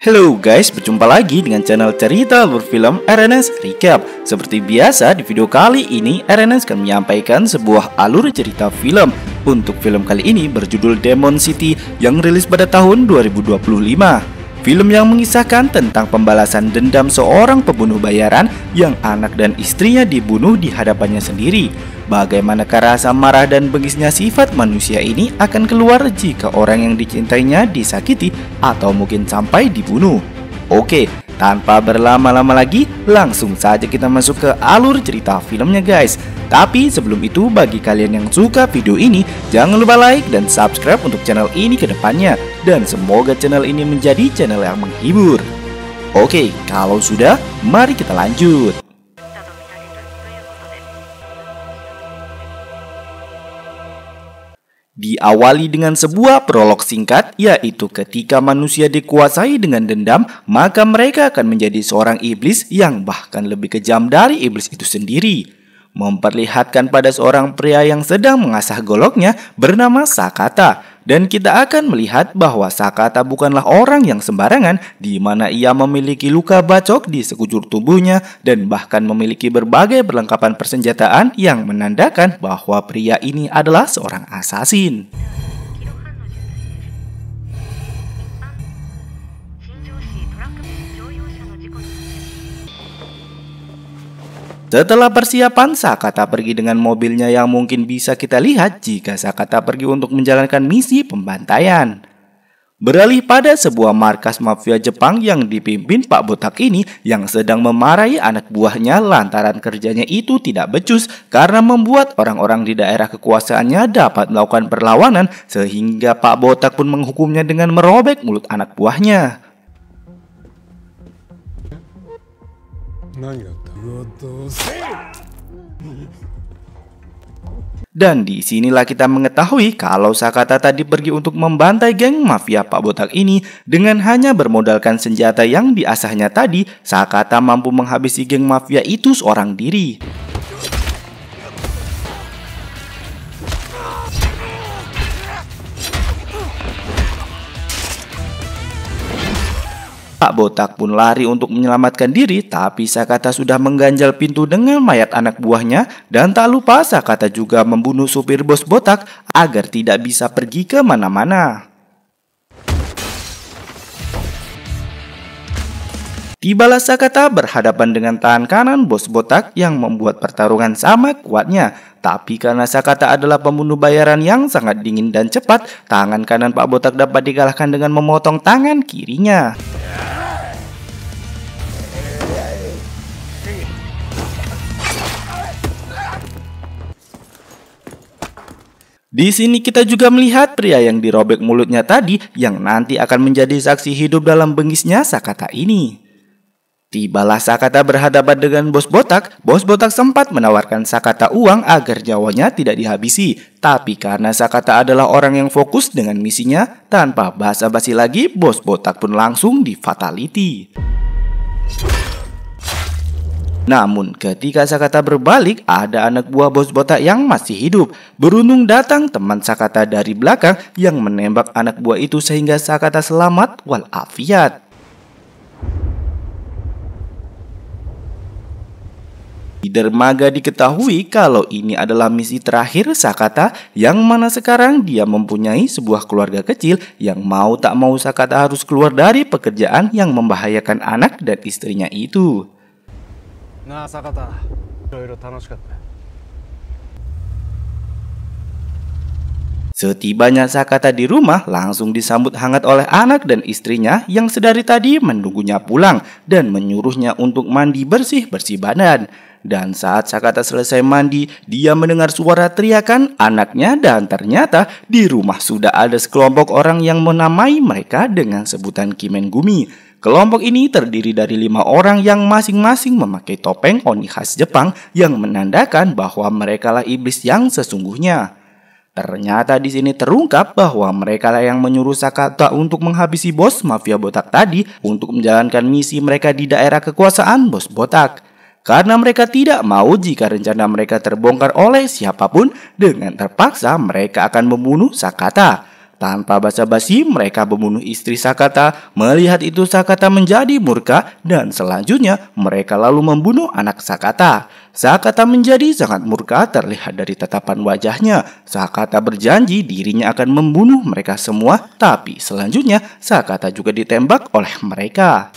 Halo guys, berjumpa lagi dengan channel cerita alur film RNS Recap. Seperti biasa di video kali ini RNS akan menyampaikan sebuah alur cerita film. Untuk film kali ini berjudul Demon City yang rilis pada tahun 2025. Film yang mengisahkan tentang pembalasan dendam seorang pembunuh bayaran yang anak dan istrinya dibunuh di hadapannya sendiri. Bagaimanakah rasa marah dan bengisnya sifat manusia ini akan keluar jika orang yang dicintainya disakiti atau mungkin sampai dibunuh? Oke, tanpa berlama-lama lagi, langsung saja kita masuk ke alur cerita filmnya guys. Tapi sebelum itu, bagi kalian yang suka video ini, jangan lupa like dan subscribe untuk channel ini ke depannya. Dan semoga channel ini menjadi channel yang menghibur. Oke, kalau sudah, mari kita lanjut. Diawali dengan sebuah prolog singkat, yaitu ketika manusia dikuasai dengan dendam, maka mereka akan menjadi seorang iblis yang bahkan lebih kejam dari iblis itu sendiri. Memperlihatkan pada seorang pria yang sedang mengasah goloknya bernama Sakata. Dan kita akan melihat bahwa Sakata bukanlah orang yang sembarangan, di mana ia memiliki luka bacok di sekujur tubuhnya dan bahkan memiliki berbagai perlengkapan persenjataan yang menandakan bahwa pria ini adalah seorang asasin. Setelah persiapan, Sakata pergi dengan mobilnya yang mungkin bisa kita lihat jika Sakata pergi untuk menjalankan misi pembantaian. Beralih pada sebuah markas mafia Jepang yang dipimpin Pak Botak ini yang sedang memarahi anak buahnya lantaran kerjanya itu tidak becus karena membuat orang-orang di daerah kekuasaannya dapat melakukan perlawanan sehingga Pak Botak pun menghukumnya dengan merobek mulut anak buahnya. Dan disinilah kita mengetahui kalau Sakata tadi pergi untuk membantai geng mafia Pak Botak ini. Dengan hanya bermodalkan senjata yang diasahnya tadi, Sakata mampu menghabisi geng mafia itu seorang diri. Pak Botak pun lari untuk menyelamatkan diri, tapi Sakata sudah mengganjal pintu dengan mayat anak buahnya. Dan tak lupa Sakata juga membunuh supir bos Botak agar tidak bisa pergi ke mana-mana. Tibalah Sakata berhadapan dengan tangan kanan bos Botak yang membuat pertarungan sama kuatnya. Tapi karena Sakata adalah pembunuh bayaran yang sangat dingin dan cepat, tangan kanan Pak Botak dapat dikalahkan dengan memotong tangan kirinya. Di sini kita juga melihat pria yang dirobek mulutnya tadi yang nanti akan menjadi saksi hidup dalam bengisnya Sakata ini. Tibalah Sakata berhadapan dengan bos Botak. Bos Botak sempat menawarkan Sakata uang agar nyawanya tidak dihabisi. Tapi karena Sakata adalah orang yang fokus dengan misinya, tanpa basa-basi lagi, bos Botak pun langsung di-fatality. Namun ketika Sakata berbalik, ada anak buah bos Botak yang masih hidup. Beruntung datang teman Sakata dari belakang yang menembak anak buah itu sehingga Sakata selamat walafiat. Di dermaga diketahui kalau ini adalah misi terakhir Sakata, yang mana sekarang dia mempunyai sebuah keluarga kecil yang mau tak mau Sakata harus keluar dari pekerjaan yang membahayakan anak dan istrinya itu. Nah, Sakata, setibanya Sakata di rumah, langsung disambut hangat oleh anak dan istrinya yang sedari tadi menunggunya pulang dan menyuruhnya untuk mandi bersih-bersih badan. Dan saat Sakata selesai mandi, dia mendengar suara teriakan anaknya dan ternyata di rumah sudah ada sekelompok orang yang menamai mereka dengan sebutan Kimengumi. Kelompok ini terdiri dari 5 orang yang masing-masing memakai topeng oni khas Jepang yang menandakan bahwa merekalah iblis yang sesungguhnya. Ternyata di sini terungkap bahwa merekalah yang menyuruh Sakata untuk menghabisi bos mafia Botak tadi untuk menjalankan misi mereka di daerah kekuasaan bos Botak. Karena mereka tidak mau jika rencana mereka terbongkar oleh siapapun, dengan terpaksa mereka akan membunuh Sakata. Tanpa basa-basi, mereka membunuh istri Sakata. Melihat itu, Sakata menjadi murka dan selanjutnya mereka lalu membunuh anak Sakata. Sakata menjadi sangat murka terlihat dari tatapan wajahnya. Sakata berjanji dirinya akan membunuh mereka semua, tapi selanjutnya Sakata juga ditembak oleh mereka.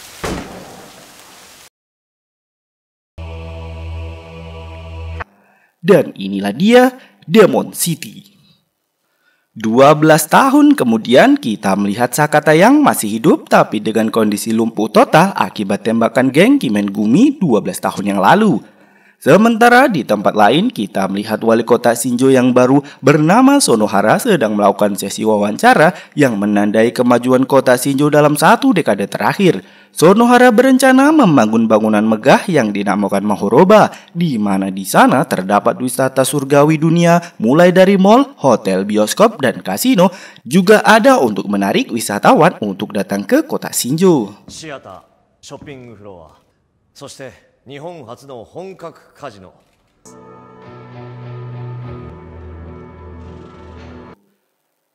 Dan inilah dia, Demon City. 12 tahun kemudian kita melihat Sakata yang masih hidup tapi dengan kondisi lumpuh total akibat tembakan geng Kimengumi 12 tahun yang lalu. Sementara di tempat lain kita melihat wali kota Shinjo yang baru bernama Sonohara sedang melakukan sesi wawancara yang menandai kemajuan kota Shinjo dalam 1 dekade terakhir. Sonohara berencana membangun bangunan megah yang dinamakan Mahoroba, di mana di sana terdapat wisata surgawi dunia mulai dari mall, hotel, bioskop, dan kasino. Juga ada untuk menarik wisatawan untuk datang ke kota Shinjo. シアター、ショッピングフロア、そして日本初の本格カジノ。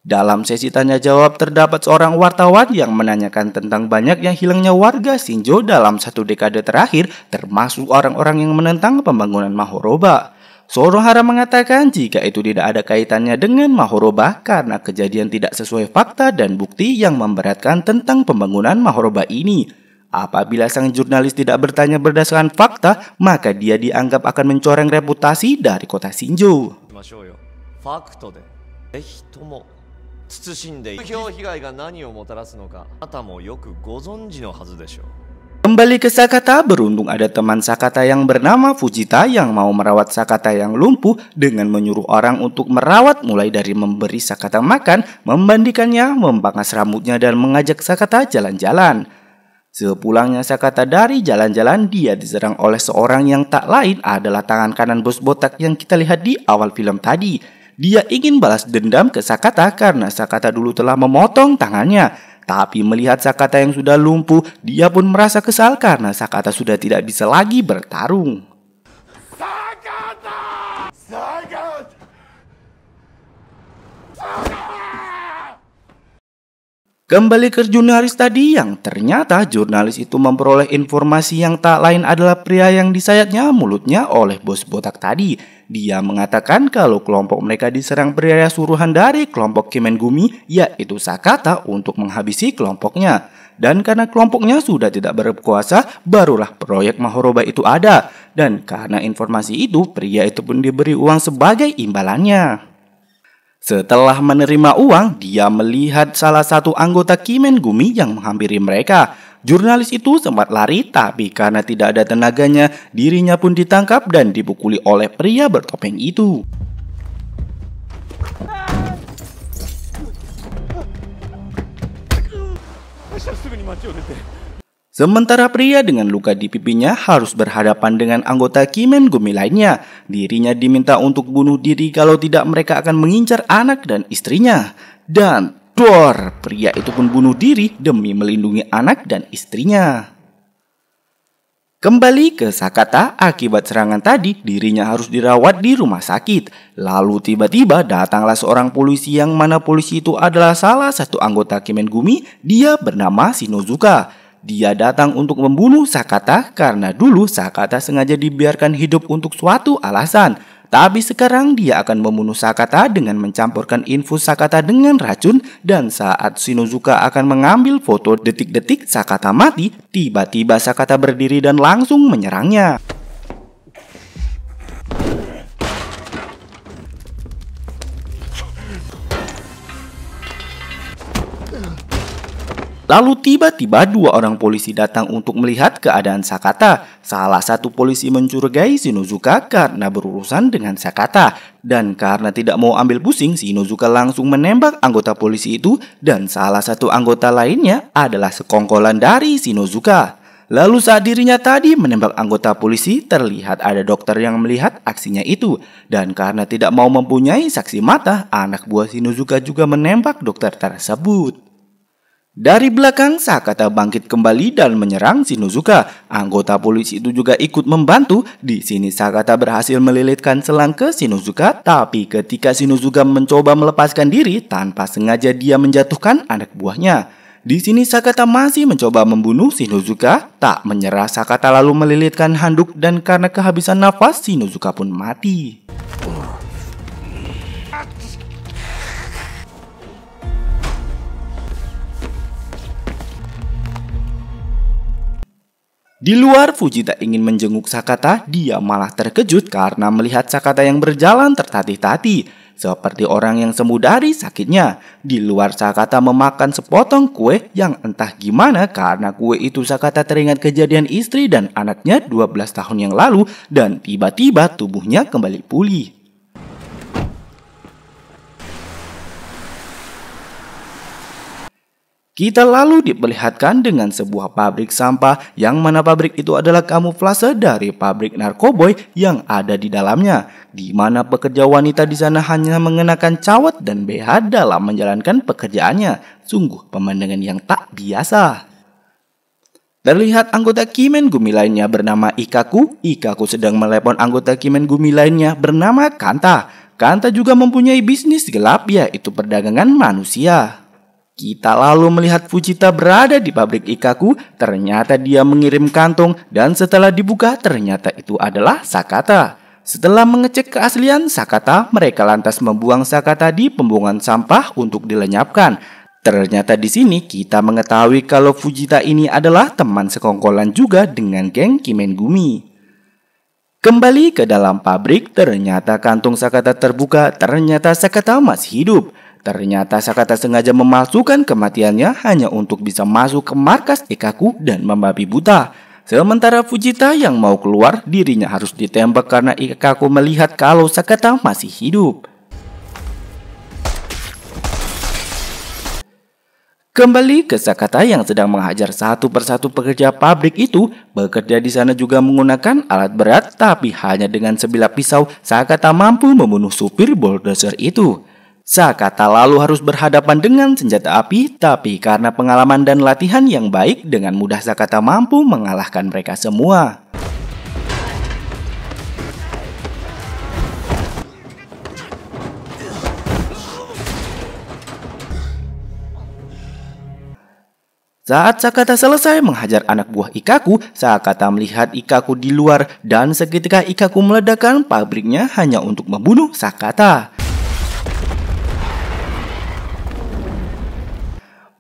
Dalam sesi tanya jawab terdapat seorang wartawan yang menanyakan tentang banyaknya hilangnya warga Shinjo dalam 1 dekade terakhir, termasuk orang-orang yang menentang pembangunan Mahoroba. Sonohara mengatakan jika itu tidak ada kaitannya dengan Mahoroba karena kejadian tidak sesuai fakta dan bukti yang memberatkan tentang pembangunan Mahoroba ini. Apabila sang jurnalis tidak bertanya berdasarkan fakta, maka dia dianggap akan mencoreng reputasi dari kota Shinjo. 慎んで風評被害が何をもたらすのかあなたもよくご存知のはずでしょう。 Kembali ke Sakata, beruntung ada teman Sakata yang bernama Fujita yang mau merawat Sakata yang lumpuh dengan menyuruh orang untuk merawat mulai dari memberi Sakata makan, memandikannya, memangkas rambutnya dan mengajak Sakata jalan-jalan. Sepulangnya Sakata dari jalan-jalan, dia diserang oleh seorang yang tak lain adalah tangan kanan bos botak yang kita lihat di awal film tadi. Dia ingin balas dendam ke Sakata karena Sakata dulu telah memotong tangannya. Tapi melihat Sakata yang sudah lumpuh, dia pun merasa kesal karena Sakata sudah tidak bisa lagi bertarung. Sakata! Sakata! Kembali ke jurnalis tadi yang ternyata jurnalis itu memperoleh informasi yang tak lain adalah pria yang disayatnya mulutnya oleh bos botak tadi. Dia mengatakan kalau kelompok mereka diserang pria suruhan dari kelompok Kimengumi, yaitu Sakata, untuk menghabisi kelompoknya. Dan karena kelompoknya sudah tidak berkuasa, barulah proyek Mahoroba itu ada. Dan karena informasi itu, pria itu pun diberi uang sebagai imbalannya. Setelah menerima uang, dia melihat salah satu anggota Kimengumi yang menghampiri mereka. Jurnalis itu sempat lari, tapi karena tidak ada tenaganya, dirinya pun ditangkap dan dipukuli oleh pria bertopeng itu. Sementara pria dengan luka di pipinya harus berhadapan dengan anggota Kimengumi lainnya. Dirinya diminta untuk bunuh diri kalau tidak mereka akan mengincar anak dan istrinya. Dan pria itu pun bunuh diri demi melindungi anak dan istrinya. Kembali ke Sakata, akibat serangan tadi dirinya harus dirawat di rumah sakit. Lalu tiba-tiba datanglah seorang polisi yang mana polisi itu adalah salah satu anggota Kimengumi. Dia bernama Shinozuka. Dia datang untuk membunuh Sakata karena dulu Sakata sengaja dibiarkan hidup untuk suatu alasan. Tapi sekarang dia akan membunuh Sakata dengan mencampurkan infus Sakata dengan racun. Dan saat Shinozuka akan mengambil foto detik-detik Sakata mati, tiba-tiba Sakata berdiri dan langsung menyerangnya. Lalu tiba-tiba 2 orang polisi datang untuk melihat keadaan Sakata. Salah satu polisi mencurigai Shinozuka karena berurusan dengan Sakata. Dan karena tidak mau ambil pusing, Shinozuka langsung menembak anggota polisi itu. Dan salah satu anggota lainnya adalah sekongkolan dari Shinozuka. Lalu saat dirinya tadi menembak anggota polisi, terlihat ada dokter yang melihat aksinya itu. Dan karena tidak mau mempunyai saksi mata, anak buah Shinozuka juga menembak dokter tersebut. Dari belakang, Sakata bangkit kembali dan menyerang Shinozuka. Anggota polisi itu juga ikut membantu. Di sini Sakata berhasil melilitkan selang ke Shinozuka, tapi ketika Shinozuka mencoba melepaskan diri, tanpa sengaja dia menjatuhkan anak buahnya. Di sini Sakata masih mencoba membunuh Shinozuka. Tak menyerah, Sakata lalu melilitkan handuk dan karena kehabisan nafas, Shinozuka pun mati. Di luar, Fujita ingin menjenguk Sakata, dia malah terkejut karena melihat Sakata yang berjalan tertatih-tatih, seperti orang yang sembuh dari sakitnya. Di luar, Sakata memakan sepotong kue yang entah gimana karena kue itu Sakata teringat kejadian istri dan anaknya 12 tahun yang lalu dan tiba-tiba tubuhnya kembali pulih. Kita lalu diperlihatkan dengan sebuah pabrik sampah yang mana pabrik itu adalah kamuflase dari pabrik narkoboy yang ada di dalamnya, di mana pekerja wanita di sana hanya mengenakan cawat dan BH dalam menjalankan pekerjaannya. Sungguh pemandangan yang tak biasa. Terlihat anggota Kimen Gumi lainnya bernama Ikkaku. Ikkaku sedang melepon anggota Kimen Gumi lainnya bernama Kanta. Kanta juga mempunyai bisnis gelap, yaitu perdagangan manusia. Kita lalu melihat Fujita berada di pabrik Ikkaku. Ternyata dia mengirim kantong dan setelah dibuka ternyata itu adalah Sakata. Setelah mengecek keaslian Sakata, mereka lantas membuang Sakata di pembuangan sampah untuk dilenyapkan. Ternyata di sini kita mengetahui kalau Fujita ini adalah teman sekongkolan juga dengan geng Kimen Gumi. Kembali ke dalam pabrik, ternyata kantung Sakata terbuka, ternyata Sakata masih hidup. Ternyata Sakata sengaja memalsukan kematiannya hanya untuk bisa masuk ke markas Ikkaku dan membabi buta. Sementara Fujita yang mau keluar, dirinya harus ditembak karena Ikkaku melihat kalau Sakata masih hidup. Kembali ke Sakata yang sedang menghajar satu persatu pekerja pabrik itu. Bekerja di sana juga menggunakan alat berat, tapi hanya dengan sebilah pisau Sakata mampu membunuh supir bulldozer itu. Sakata lalu harus berhadapan dengan senjata api, tapi karena pengalaman dan latihan yang baik, dengan mudah Sakata mampu mengalahkan mereka semua. Saat Sakata selesai menghajar anak buah Ikkaku, Sakata melihat Ikkaku di luar dan seketika Ikkaku meledakkan pabriknya hanya untuk membunuh Sakata.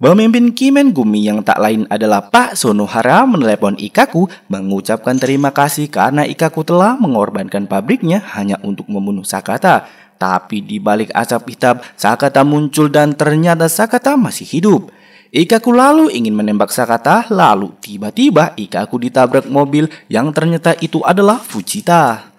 Pemimpin Kimen Gumi yang tak lain adalah Pak Sonohara menelepon Ikkaku mengucapkan terima kasih karena Ikkaku telah mengorbankan pabriknya hanya untuk membunuh Sakata. Tapi di balik asap hitam, Sakata muncul dan ternyata Sakata masih hidup. Ikkaku lalu ingin menembak Sakata, lalu tiba-tiba Ikkaku ditabrak mobil yang ternyata itu adalah Fujita.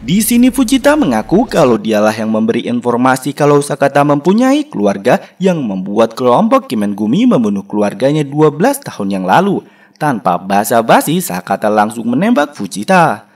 Di sini Fujita mengaku kalau dialah yang memberi informasi kalau Sakata mempunyai keluarga yang membuat kelompok Kimen Gumi membunuh keluarganya 12 tahun yang lalu. Tanpa basa-basi, Sakata langsung menembak Fujita.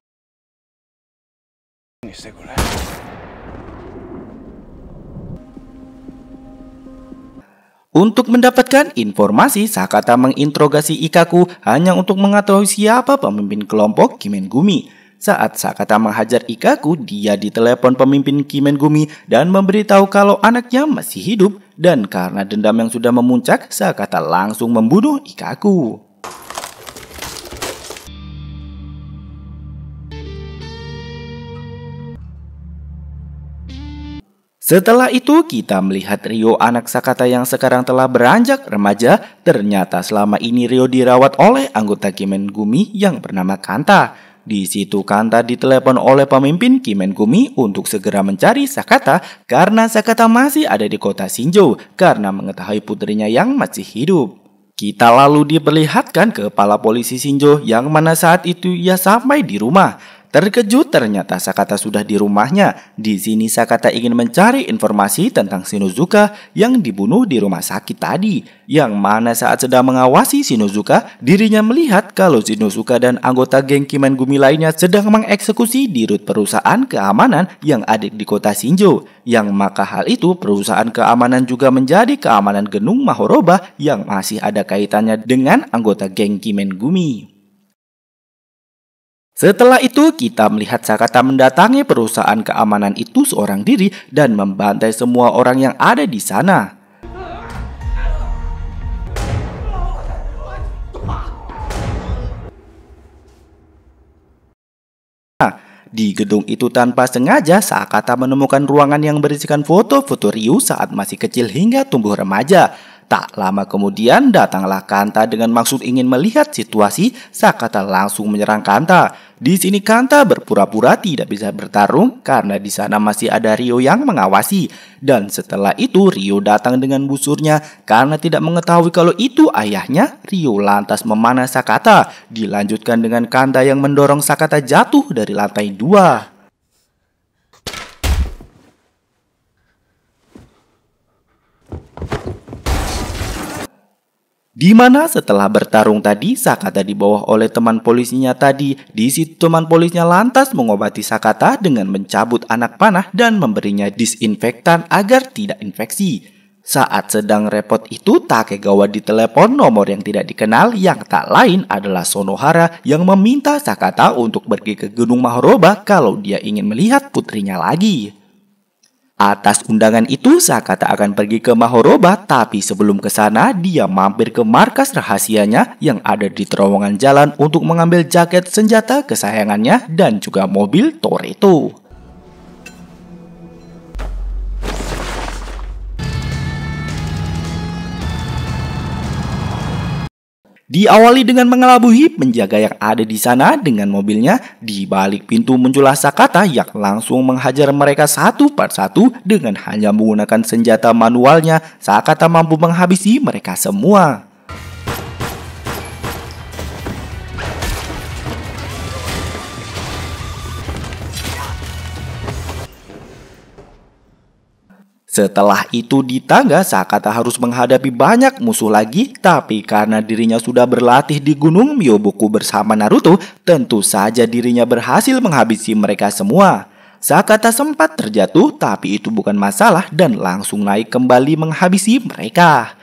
Untuk mendapatkan informasi, Sakata menginterogasi Ikkaku hanya untuk mengetahui siapa pemimpin kelompok Kimen Gumi. Saat Sakata menghajar Ikkaku, dia ditelepon pemimpin Kimen Gumi dan memberitahu kalau anaknya masih hidup. Dan karena dendam yang sudah memuncak, Sakata langsung membunuh Ikkaku. Setelah itu kita melihat Ryo, anak Sakata yang sekarang telah beranjak remaja. Ternyata selama ini Ryo dirawat oleh anggota Kimen Gumi yang bernama Kanta. Di situ Kanta ditelepon oleh pemimpin Kimen Gumi untuk segera mencari Sakata karena Sakata masih ada di kota Shinjo karena mengetahui putrinya yang masih hidup. Kita lalu diperlihatkan kepala polisi Shinjo yang mana saat itu ia sampai di rumah. Terkejut ternyata Sakata sudah di rumahnya. Di sini Sakata ingin mencari informasi tentang Shinozuka yang dibunuh di rumah sakit tadi. Yang mana saat sedang mengawasi Shinozuka, dirinya melihat kalau Shinozuka dan anggota geng Kimengumi lainnya sedang mengeksekusi dirut perusahaan keamanan yang ada di kota Shinjo. Yang maka hal itu perusahaan keamanan juga menjadi keamanan Genung Mahoroba yang masih ada kaitannya dengan anggota geng Kimengumi. Setelah itu kita melihat Sakata mendatangi perusahaan keamanan itu seorang diri dan membantai semua orang yang ada di sana. Di gedung itu tanpa sengaja Sakata menemukan ruangan yang berisikan foto-foto Ryu saat masih kecil hingga tumbuh remaja. Tak lama kemudian datanglah Kanta dengan maksud ingin melihat situasi. Sakata langsung menyerang Kanta. Di sini Kanta berpura-pura tidak bisa bertarung karena di sana masih ada Ryo yang mengawasi. Dan setelah itu Ryo datang dengan busurnya karena tidak mengetahui kalau itu ayahnya. Ryo lantas memanah Sakata. Dilanjutkan dengan Kanta yang mendorong Sakata jatuh dari lantai 2. Di mana setelah bertarung tadi, Sakata dibawa oleh teman polisinya tadi. Di situ teman polisnya lantas mengobati Sakata dengan mencabut anak panah dan memberinya disinfektan agar tidak infeksi. Saat sedang repot itu, Takegawa ditelepon nomor yang tidak dikenal yang tak lain adalah Sonohara yang meminta Sakata untuk pergi ke Gunung Mahoroba kalau dia ingin melihat putrinya lagi. Atas undangan itu, Sakata akan pergi ke Mahoroba, tapi sebelum ke sana, dia mampir ke markas rahasianya yang ada di terowongan jalan untuk mengambil jaket senjata kesayangannya dan juga mobil Toretto. Diawali dengan mengelabui penjaga yang ada di sana dengan mobilnya. Di balik pintu muncullah Sakata yang langsung menghajar mereka satu persatu dengan hanya menggunakan senjata manualnya. Sakata mampu menghabisi mereka semua. Setelah itu di tangga, Sakata harus menghadapi banyak musuh lagi. Tapi karena dirinya sudah berlatih di Gunung Myoboku bersama Naruto, tentu saja dirinya berhasil menghabisi mereka semua. Sakata sempat terjatuh, tapi itu bukan masalah dan langsung naik kembali menghabisi mereka.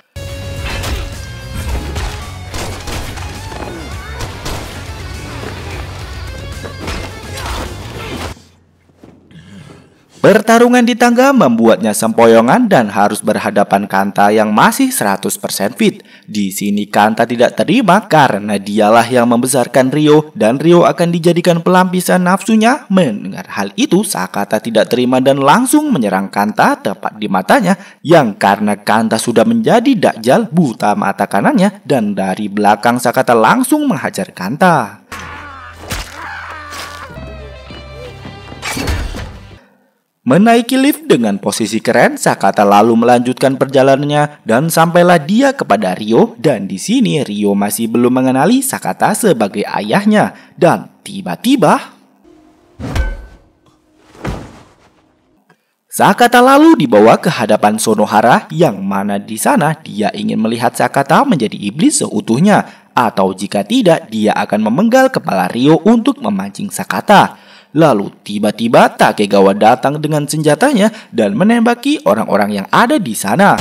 Pertarungan di tangga membuatnya sempoyongan dan harus berhadapan Kanta yang masih 100% fit. Di sini Kanta tidak terima karena dialah yang membesarkan Ryo dan Ryo akan dijadikan pelampiasan nafsunya. Mendengar hal itu, Sakata tidak terima dan langsung menyerang Kanta tepat di matanya, yang karena Kanta sudah menjadi dakjal buta mata kanannya, dan dari belakang Sakata langsung menghajar Kanta. Menaiki lift dengan posisi keren, Sakata lalu melanjutkan perjalanannya dan sampailah dia kepada Ryo. Dan di sini Ryo masih belum mengenali Sakata sebagai ayahnya. Dan tiba-tiba Sakata lalu dibawa ke hadapan Sonohara, yang mana di sana dia ingin melihat Sakata menjadi iblis seutuhnya, atau jika tidak dia akan memenggal kepala Ryo untuk memancing Sakata. Lalu tiba-tiba Takegawa datang dengan senjatanya dan menembaki orang-orang yang ada di sana.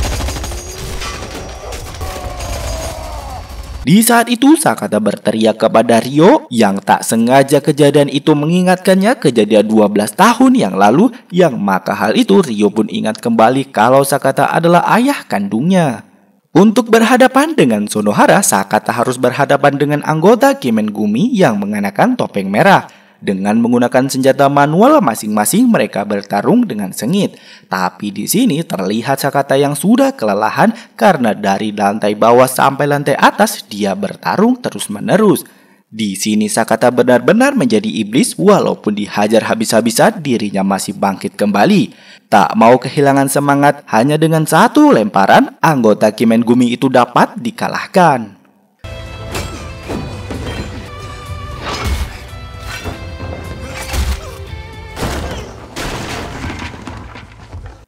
Di saat itu Sakata berteriak kepada Ryo yang tak sengaja kejadian itu mengingatkannya kejadian 12 tahun yang lalu, yang maka hal itu Ryo pun ingat kembali kalau Sakata adalah ayah kandungnya. Untuk berhadapan dengan Sonohara, Sakata harus berhadapan dengan anggota Kimengumi yang mengenakan topeng merah. Dengan menggunakan senjata manual masing-masing mereka bertarung dengan sengit. Tapi di sini terlihat Sakata yang sudah kelelahan karena dari lantai bawah sampai lantai atas dia bertarung terus-menerus. Di sini Sakata benar-benar menjadi iblis, walaupun dihajar habis-habisan dirinya masih bangkit kembali. Tak mau kehilangan semangat, hanya dengan satu lemparan anggota Kimengumi itu dapat dikalahkan.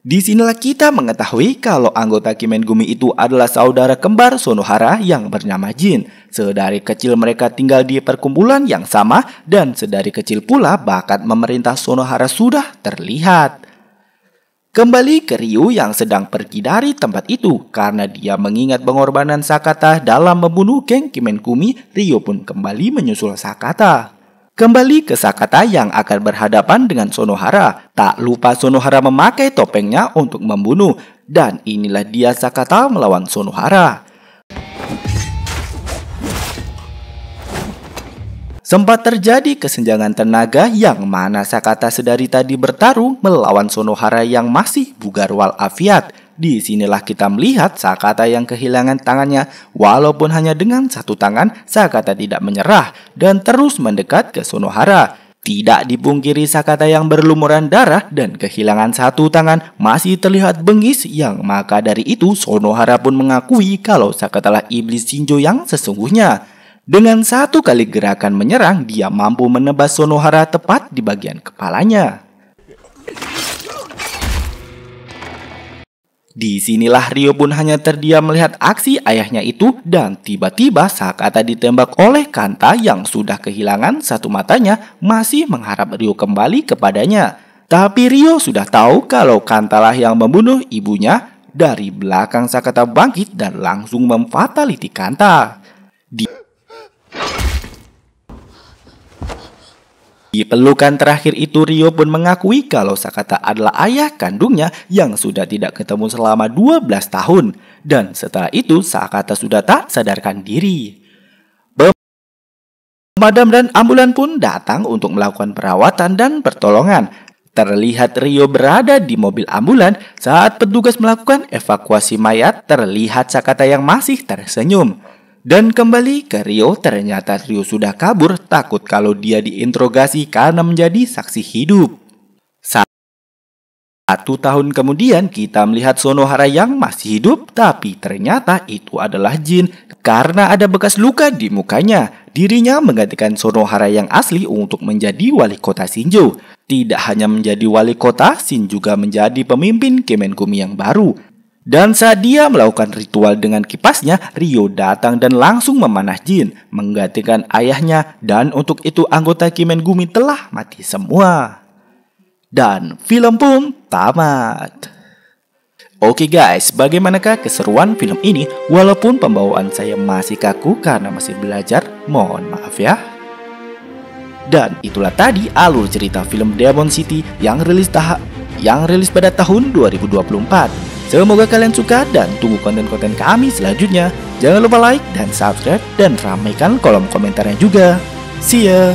Disinilah kita mengetahui kalau anggota Kimengumi itu adalah saudara kembar Sonohara yang bernama Jin. Sedari kecil mereka tinggal di perkumpulan yang sama dan sedari kecil pula bakat memerintah Sonohara sudah terlihat. Kembali ke Ryo yang sedang pergi dari tempat itu karena dia mengingat pengorbanan Sakata dalam membunuh geng Kimengumi, Ryo pun kembali menyusul Sakata. Kembali ke Sakata yang akan berhadapan dengan Sonohara. Tak lupa Sonohara memakai topengnya untuk membunuh. Dan inilah dia Sakata melawan Sonohara. Sempat terjadi kesenjangan tenaga yang mana Sakata sedari tadi bertarung melawan Sonohara yang masih bugar walafiat. Di sinilah kita melihat Sakata yang kehilangan tangannya. Walaupun hanya dengan satu tangan, Sakata tidak menyerah dan terus mendekat ke Sonohara. Tidak dipungkiri Sakata yang berlumuran darah dan kehilangan satu tangan masih terlihat bengis, yang maka dari itu Sonohara pun mengakui kalau Sakatalah iblis Shinjo yang sesungguhnya. Dengan satu kali gerakan menyerang, dia mampu menebas Sonohara tepat di bagian kepalanya. Disinilah Ryo pun hanya terdiam melihat aksi ayahnya itu dan tiba-tiba Sakata ditembak oleh Kanta yang sudah kehilangan satu matanya masih mengharap Ryo kembali kepadanya. Tapi Ryo sudah tahu kalau Kantalah yang membunuh ibunya. Dari belakang Sakata bangkit dan langsung memfataliti Kanta. Di pelukan terakhir itu Ryo pun mengakui kalau Sakata adalah ayah kandungnya yang sudah tidak ketemu selama 12 tahun. Dan setelah itu Sakata sudah tak sadarkan diri. Pemadam dan ambulan pun datang untuk melakukan perawatan dan pertolongan. Terlihat Ryo berada di mobil ambulan saat petugas melakukan evakuasi mayat. Terlihat Sakata yang masih tersenyum. Dan kembali ke Ryo, ternyata Ryo sudah kabur takut kalau dia diinterogasi karena menjadi saksi hidup. 1 tahun kemudian kita melihat Sonohara yang masih hidup, tapi ternyata itu adalah Jin karena ada bekas luka di mukanya. Dirinya menggantikan Sonohara yang asli untuk menjadi wali kota Shinjo. Tidak hanya menjadi wali kota, Shin juga menjadi pemimpin Kimengumi yang baru. Dan saat dia melakukan ritual dengan kipasnya, Ryo datang dan langsung memanah Jin, menggantikan ayahnya, dan untuk itu anggota Kimengumi telah mati semua. Dan film pun tamat. Oke guys, bagaimanakah keseruan film ini? Walaupun pembawaan saya masih kaku karena masih belajar, mohon maaf ya. Dan itulah tadi alur cerita film Demon City yang rilis pada tahun 2024. Semoga kalian suka dan tunggu konten-konten kami selanjutnya. Jangan lupa like dan subscribe dan ramaikan kolom komentarnya juga. See ya!